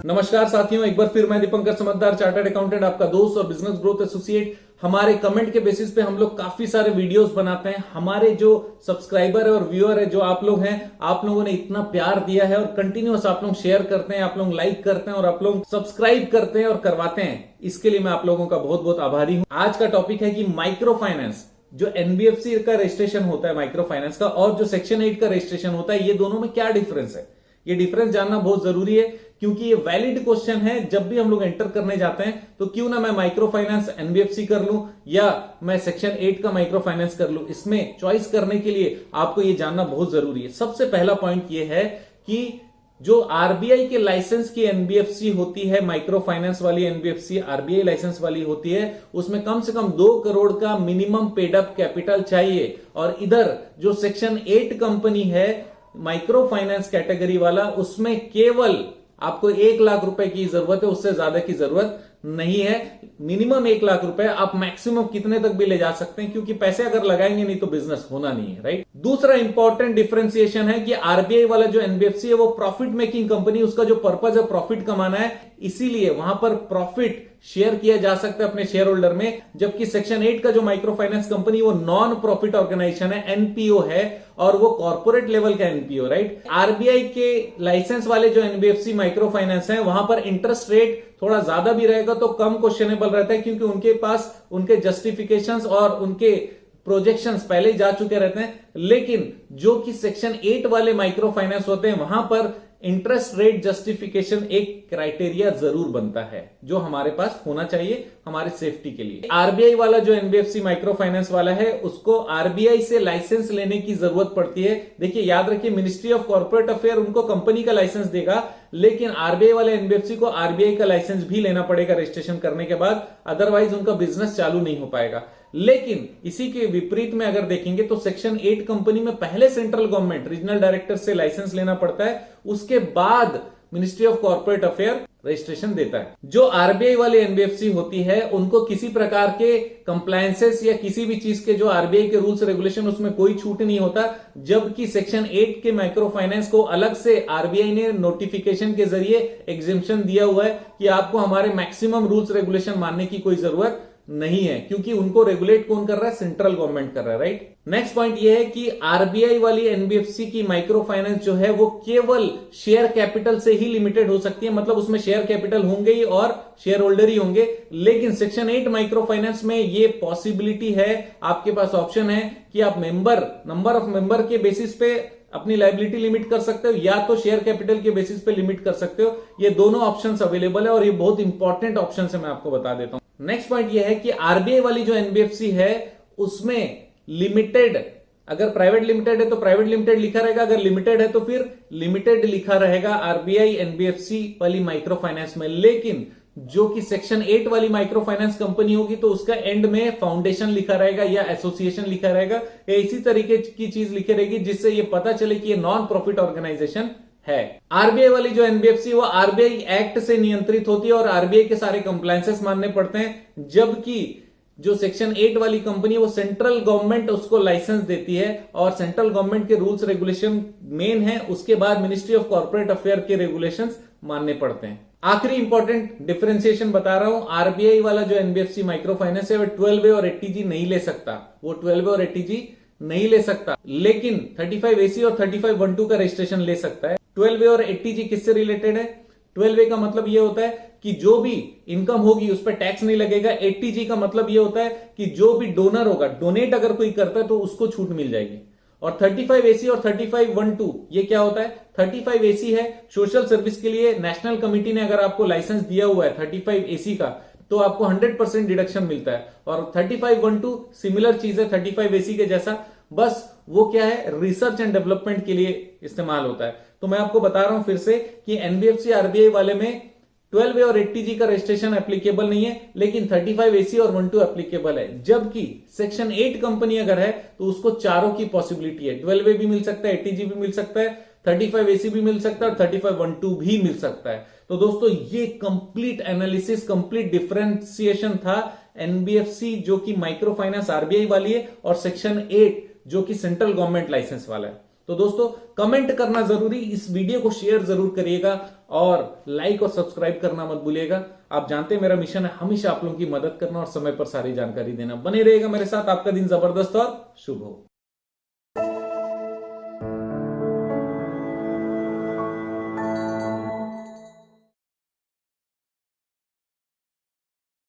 नमस्कार साथियों, एक बार फिर मैं दीपंकर समझदार चार्टर्ड अकाउंटेंट, आपका दोस्त और बिजनेस ग्रोथ एसोसिएट। हमारे कमेंट के बेसिस पे हम लोग काफी सारे वीडियोस बनाते हैं। हमारे जो सब्सक्राइबर है और व्यूअर है, जो आप लोग हैं, आप लोगों ने इतना प्यार दिया है और कंटिन्यूअस आप लोग शेयर करते हैं, आप लोग लाइक करते हैं और आप लोग सब्सक्राइब करते हैं और करवाते हैं। इसके लिए मैं आप लोगों का बहुत बहुत आभारी हूं। आज का टॉपिक है कि माइक्रो फाइनेंस, जो एनबीएफसी का रजिस्ट्रेशन होता है माइक्रो फाइनेंस का, और जो सेक्शन 8 का रजिस्ट्रेशन होता है, ये दोनों में क्या डिफरेंस है। ये डिफरेंस जानना बहुत जरूरी है, क्योंकि ये वैलिड क्वेश्चन है। जब भी हम लोग एंटर करने जाते हैं तो क्यों ना मैं माइक्रो फाइनेंस एनबीएफसी कर लूं या मैं सेक्शन 8 का माइक्रो फाइनेंस कर लूं, इसमें चॉइस करने के लिए आपको ये जानना बहुत जरूरी है। सबसे पहला पॉइंट ये है कि जो आरबीआई के लाइसेंस की एनबीएफसी होती है, माइक्रो फाइनेंस वाली एनबीएफसी आरबीआई लाइसेंस वाली होती है, उसमें कम से कम 2 करोड़ का मिनिमम पेड अप कैपिटल चाहिए। और इधर जो सेक्शन 8 कंपनी है माइक्रो फाइनेंस कैटेगरी वाला, उसमें केवल आपको 1 लाख रुपए की जरूरत है, उससे ज्यादा की जरूरत नहीं है। मिनिमम 1 लाख रुपए, आप मैक्सिमम कितने तक भी ले जा सकते हैं, क्योंकि पैसे अगर लगाएंगे नहीं तो बिजनेस होना नहीं है, राइट। दूसरा इंपॉर्टेंट डिफरेंशिएशन है कि आरबीआई वाला जो एनबीएफसी है वो प्रॉफिट मेकिंग कंपनी, उसका जो पर्पज है प्रॉफिट कमाना है, इसीलिए वहां पर प्रॉफिट शेयर किया जा सकता है अपने शेयर होल्डर में। जबकि सेक्शन 8 का जो माइक्रो फाइनेंस कंपनी वो नॉन प्रॉफिट ऑर्गेनाइजेशन है, एनपीओ है, और वो कॉर्पोरेट लेवल का एनपीओ, राइट। आरबीआई के लाइसेंस वाले जो एनबीएफसी माइक्रो फाइनेंस है, वहां पर इंटरेस्ट रेट थोड़ा ज्यादा भी रहेगा तो कम क्वेश्चनेबल रहता है, क्योंकि उनके पास उनके जस्टिफिकेशंस और उनके प्रोजेक्शंस पहले ही जा चुके रहते हैं। लेकिन जो कि सेक्शन 8 वाले माइक्रो फाइनेंस होते हैं, वहां पर इंटरेस्ट रेट जस्टिफिकेशन एक क्राइटेरिया जरूर बनता है, जो हमारे पास होना चाहिए हमारे सेफ्टी के लिए। आरबीआई वाला जो एनबीएफसी माइक्रो फाइनेंस वाला है, उसको आरबीआई से लाइसेंस लेने की जरूरत पड़ती है। देखिए, याद रखिए, मिनिस्ट्री ऑफ कॉर्पोरेट अफेयर उनको कंपनी का लाइसेंस देगा, लेकिन आरबीआई वाले एनबीएफसी को आरबीआई का लाइसेंस भी लेना पड़ेगा रजिस्ट्रेशन करने के बाद, अदरवाइज उनका बिजनेस चालू नहीं हो पाएगा। लेकिन इसी के विपरीत में अगर देखेंगे तो सेक्शन 8 कंपनी में पहले सेंट्रल गवर्नमेंट रीजनल डायरेक्टर से लाइसेंस लेना पड़ता है, उसके बाद ministry of corporate affair registration देता है। जो आरबीआई वाली एनबीएफसी होती है, उनको किसी प्रकार के कंप्लायंसेस या किसी भी चीज के जो आरबीआई के रूल्स रेगुलेशन, उसमें कोई छूट नहीं होता। जबकि सेक्शन 8 के माइक्रो फाइनेंस को अलग से आरबीआई ने नोटिफिकेशन के जरिए एग्जेम्पशन दिया हुआ है कि आपको हमारे मैक्सिमम रूल्स रेगुलेशन मानने की कोई जरूरत नहीं है, क्योंकि उनको रेगुलेट कौन कर रहा है, सेंट्रल गवर्नमेंट कर रहा है, राइट। नेक्स्ट पॉइंट ये है कि आरबीआई वाली एनबीएफसी की माइक्रो फाइनेंस जो है वो केवल शेयर कैपिटल से ही लिमिटेड हो सकती है, मतलब उसमें शेयर कैपिटल होंगे ही और शेयर होल्डर ही होंगे। लेकिन सेक्शन 8 माइक्रो फाइनेंस में ये पॉसिबिलिटी है, आपके पास ऑप्शन है कि आप नंबर ऑफ मेंबर के बेसिस पे अपनी लायबिलिटी लिमिट कर सकते हो, या तो शेयर कैपिटल के बेसिस पे लिमिट कर सकते हो। ये दोनों ऑप्शंस अवेलेबल है और ये बहुत इंपॉर्टेंट ऑप्शन है, मैं आपको बता देता हूं। नेक्स्ट पॉइंट ये है कि आरबीआई वाली जो एनबीएफसी है उसमें लिमिटेड, अगर प्राइवेट लिमिटेड है तो प्राइवेट लिमिटेड लिखा रहेगा, अगर लिमिटेड है तो फिर लिमिटेड लिखा रहेगा आरबीआई एनबीएफसी वाली माइक्रो फाइनेंस में। लेकिन जो कि सेक्शन 8 वाली माइक्रो फाइनेंस कंपनी होगी तो उसका एंड में फाउंडेशन लिखा रहेगा या एसोसिएशन लिखा रहेगा, या इसी तरीके की चीज लिखी रहेगी जिससे ये पता चले कि ये नॉन प्रॉफिट ऑर्गेनाइजेशन है। आरबीआई वाली जो एनबीएफसी वो आरबीआई एक्ट से नियंत्रित होती है और आरबीआई के सारे कंप्लायंसेस मानने पड़ते हैं। जबकि जो सेक्शन 8 वाली कंपनी है वो सेंट्रल गवर्नमेंट उसको लाइसेंस देती है और सेंट्रल गवर्नमेंट के रूल्स रेगुलेशन मेन है, उसके बाद मिनिस्ट्री ऑफ कॉर्पोरेट अफेयर के रेगुलेशंस मानने पड़ते हैं। आखिरी इंपॉर्टेंट डिफरेंशिएशन बता रहा हूं, आरबीआई वाला जो एनबीएफसी माइक्रो फाइनेंस है वो 12A और 80G नहीं ले सकता, वो 12A और 80G नहीं ले सकता, लेकिन 35AC और 3512 का रजिस्ट्रेशन ले सकता है। 12A और 80G किससे रिलेटेड है? 12A का मतलब यह होता है कि जो भी इनकम होगी उस पर टैक्स नहीं लगेगा। 80G का मतलब यह होता है कि जो भी डोनर होगा, डोनेट अगर कोई करता है तो उसको छूट मिल जाएगी। और 35AC और 3512 ये क्या होता है? 35AC है सोशल सर्विस के लिए, नेशनल कमिटी ने अगर आपको लाइसेंस दिया हुआ है 35AC का तो आपको 100% डिडक्शन मिलता है। और 3512 सिमिलर चीज है 35AC के जैसा, बस वो क्या है, रिसर्च एंड डेवलपमेंट के लिए इस्तेमाल होता है। तो मैं आपको बता रहा हूं फिर से कि एनबीएफसी आरबीआई वाले में 12A और 80G का रजिस्ट्रेशन एप्लीकेबल नहीं है, लेकिन 35AC और 12 एप्लीकेबल है। जबकि सेक्शन 8 कंपनी अगर है तो उसको चारों की पॉसिबिलिटी है, 12A भी मिल सकता है, 80G भी मिल सकता है, 35AC भी मिल सकता है और 3512 भी मिल सकता है। तो दोस्तों ये कंप्लीट एनालिसिस, कंप्लीट डिफरेंशिएशन था एनबीएफसी जो कि माइक्रो फाइनेंस आरबीआई वाली है और सेक्शन 8 जो कि सेंट्रल गवर्नमेंट लाइसेंस वाला है। तो दोस्तों कमेंट करना जरूरी, इस वीडियो को शेयर जरूर करिएगा और लाइक और सब्सक्राइब करना मत भूलिएगा। आप जानते हैं मेरा मिशन है हमेशा आप लोगों की मदद करना और समय पर सारी जानकारी देना। बने रहिएगा मेरे साथ। आपका दिन जबरदस्त और शुभ हो।